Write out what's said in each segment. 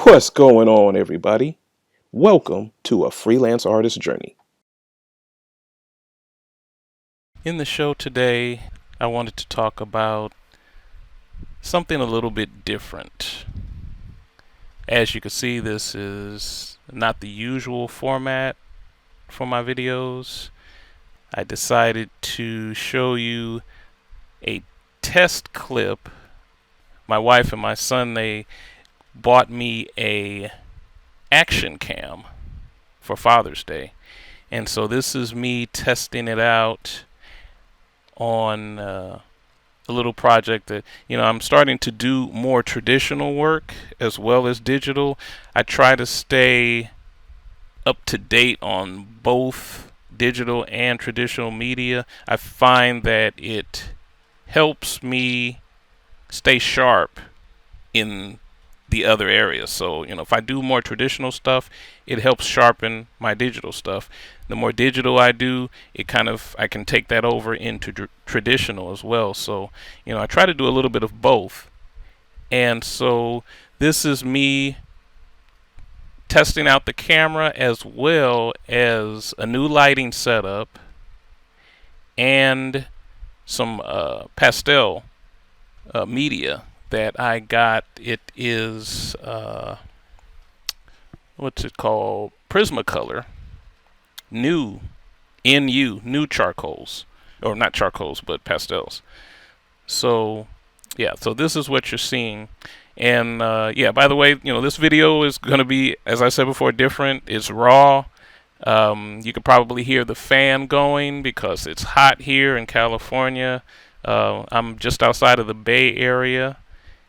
What's going on, everybody? Welcome to a freelance artist journey. In the show today, I wanted to talk about something a little bit different. As you can see, this is not the usual format for my videos. I decided to show you a test clip. My wife and my son, they bought me a action cam for Father's Day. And so this is me testing it out on a little project that I'm starting to do more traditional work as well as digital. I try to stay up to date on both digital and traditional media. I find that it helps me stay sharp in the other areas. So, if I do more traditional stuff, it helps sharpen my digital stuff. The more digital I do, I can take that over into traditional as well. So, I try to do a little bit of both. And so this is me testing out the camera as well as a new lighting setup and some pastel media that I got. It is what's it called? Prismacolor. New new charcoals, or not charcoals, but pastels. So yeah, so this is what you're seeing. And yeah, by the way, this video is going to be, as I said before, different. It's raw. You could probably hear the fan going because it's hot here in California. I'm just outside of the Bay Area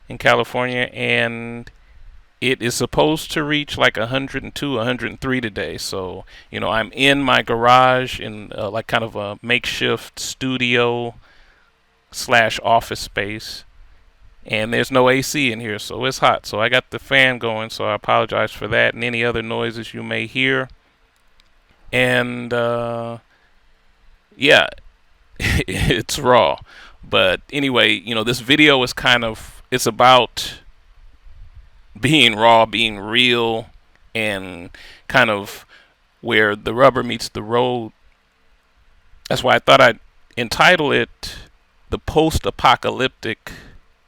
in California, and it is supposed to reach like 102, 103 today. So, I'm in my garage in like kind of a makeshift studio slash office space. And there's no AC in here, so it's hot. So I got the fan going, so I apologize for that and any other noises you may hear. And yeah, it's raw. But anyway, this video is it's about being raw, being real, and kind of where the rubber meets the road. That's why I thought I'd entitle it The Post-apocalyptic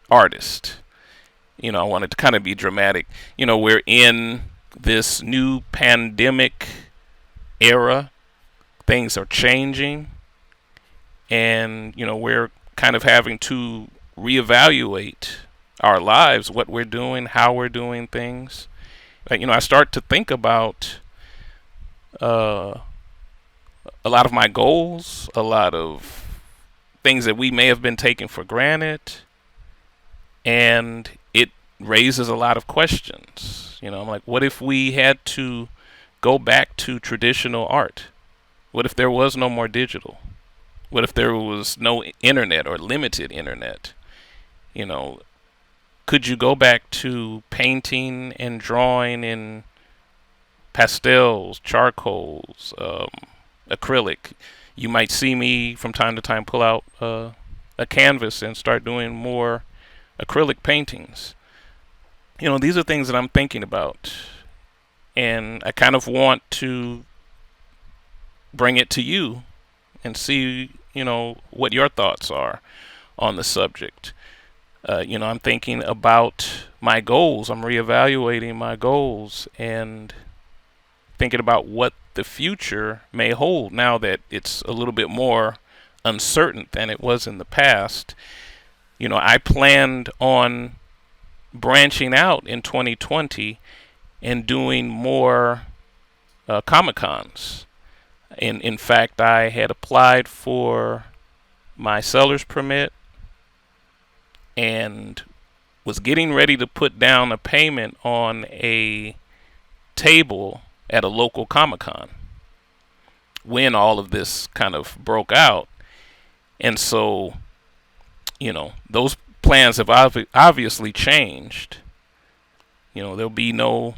Artist. I wanted to kind of be dramatic. We're in this new pandemic era. Things are changing. And, we're kind of having to reevaluate our lives, what we're doing, how we're doing things. I start to think about a lot of my goals, a lot of things that we may have been taking for granted, and it raises a lot of questions. I'm like, what if we had to go back to traditional art? What if there was no more digital? What if there was no internet or limited internet? Could you go back to painting and drawing in pastels, charcoals, acrylic? You might see me from time to time pull out a canvas and start doing more acrylic paintings. These are things that I'm thinking about, and I kind of want to bring it to you and see, what your thoughts are on the subject. I'm thinking about my goals. I'm reevaluating my goals and thinking about what the future may hold now that it's a little bit more uncertain than it was in the past. I planned on branching out in 2020 and doing more Comic-Cons. In fact, I had applied for my seller's permit and was getting ready to put down a payment on a table at a local Comic-Con when all of this kind of broke out. And so, those plans have obviously changed. There'll be no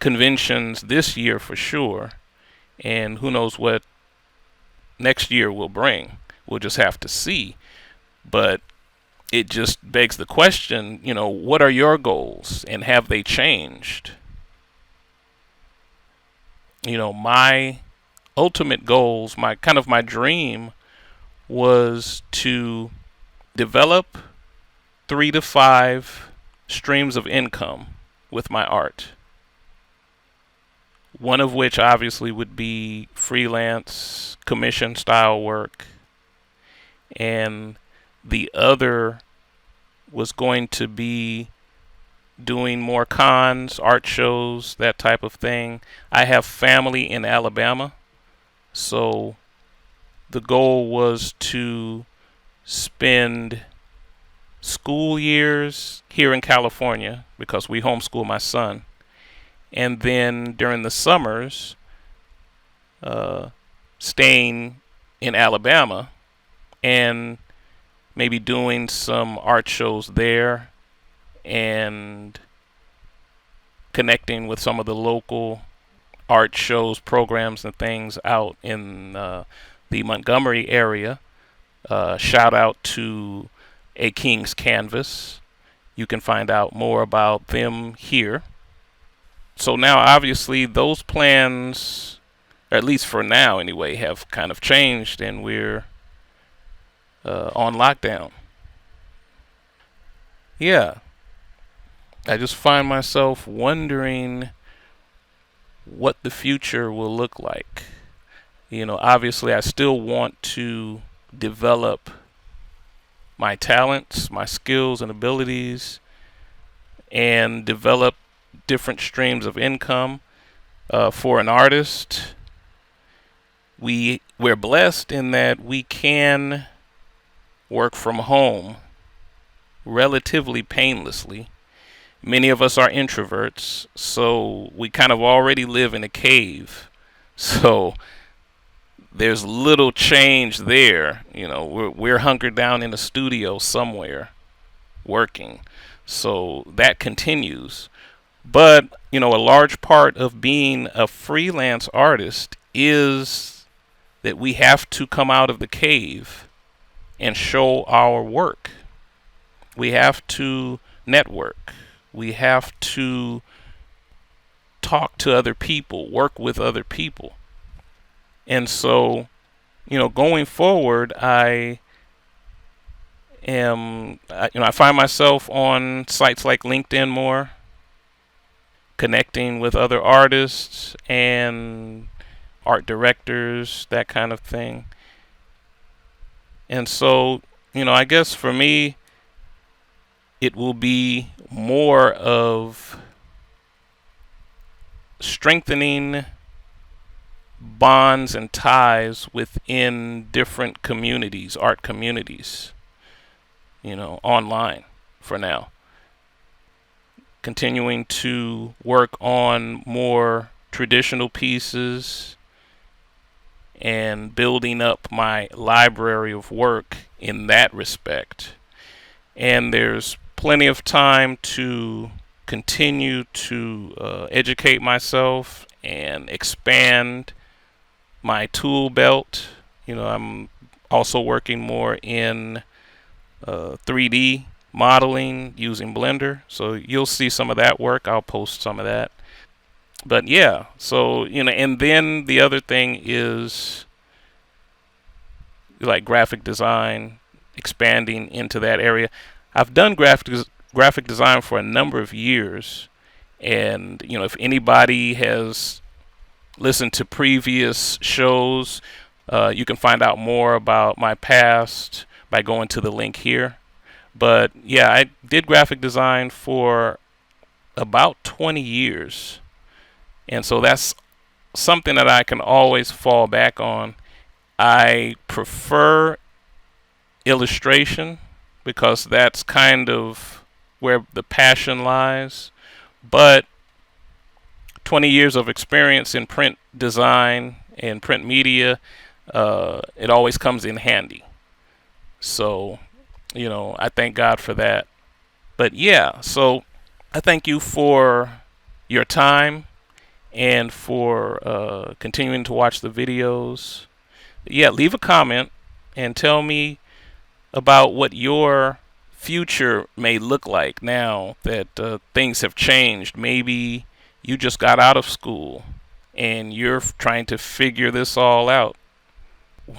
conventions this year for sure, and who knows what next year will bring. We'll just have to see. But it just begs the question, what are your goals and have they changed? My ultimate goals, my dream was to develop 3 to 5 streams of income with my art. One of which obviously would be freelance commission style work, and the other was going to be doing more cons, art shows, that type of thing. I have family in Alabama, so the goal was to spend school years here in California because we homeschool my son, and then during the summers, staying in Alabama and maybe doing some art shows there and connecting with some of the local art shows, programs, and things out in the Montgomery area. Shout out to A King's Canvas. You can find out more about them here. So now, obviously, those plans, or at least for now anyway, have kind of changed, and we're on lockdown. Yeah, I just find myself wondering what the future will look like. Obviously, I still want to develop my talents, my skills and abilities, and develop different streams of income. For an artist, we're blessed in that we can work from home relatively painlessly. Many of us are introverts, so we kind of already live in a cave. So there's little change there. We're hunkered down in a studio somewhere working. So that continues. But, a large part of being a freelance artist is that we have to come out of the cave and show our work. We have to network. We have to talk to other people, work with other people. And so, going forward, I find myself on sites like LinkedIn more, connecting with other artists and art directors, that kind of thing. And so, I guess for me, it will be more of strengthening bonds and ties within different communities, art communities, online for now. Continuing to work on more traditional pieces and building up my library of work in that respect. And there's plenty of time to continue to educate myself and expand my tool belt. I'm also working more in 3D modeling using Blender, so you'll see some of that work. I'll post some of that. But yeah, so and then the other thing is like graphic design, expanding into that area. I've done graphic design for a number of years, and if anybody has listened to previous shows, you can find out more about my past by going to the link here. But yeah, I did graphic design for about 20 years, and so that's something that I can always fall back on. I prefer illustration because that's kind of where the passion lies. But 20 years of experience in print design and print media, it always comes in handy. So, I thank God for that. But yeah, so I thank you for your time and for continuing to watch the videos. Yeah, leave a comment and tell me about what your future may look like now that things have changed. Maybe you just got out of school and you're trying to figure this all out,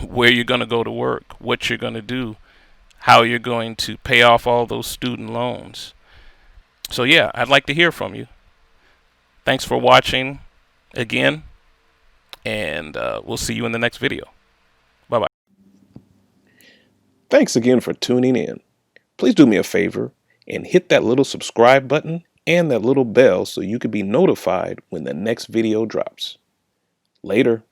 where you're going to go to work, what you're going to do, how you're going to pay off all those student loans. So yeah, I'd like to hear from you. Thanks for watching again, and we'll see you in the next video. Bye-bye. Thanks again for tuning in. Please do me a favor and hit that little subscribe button and that little bell so you can be notified when the next video drops. Later.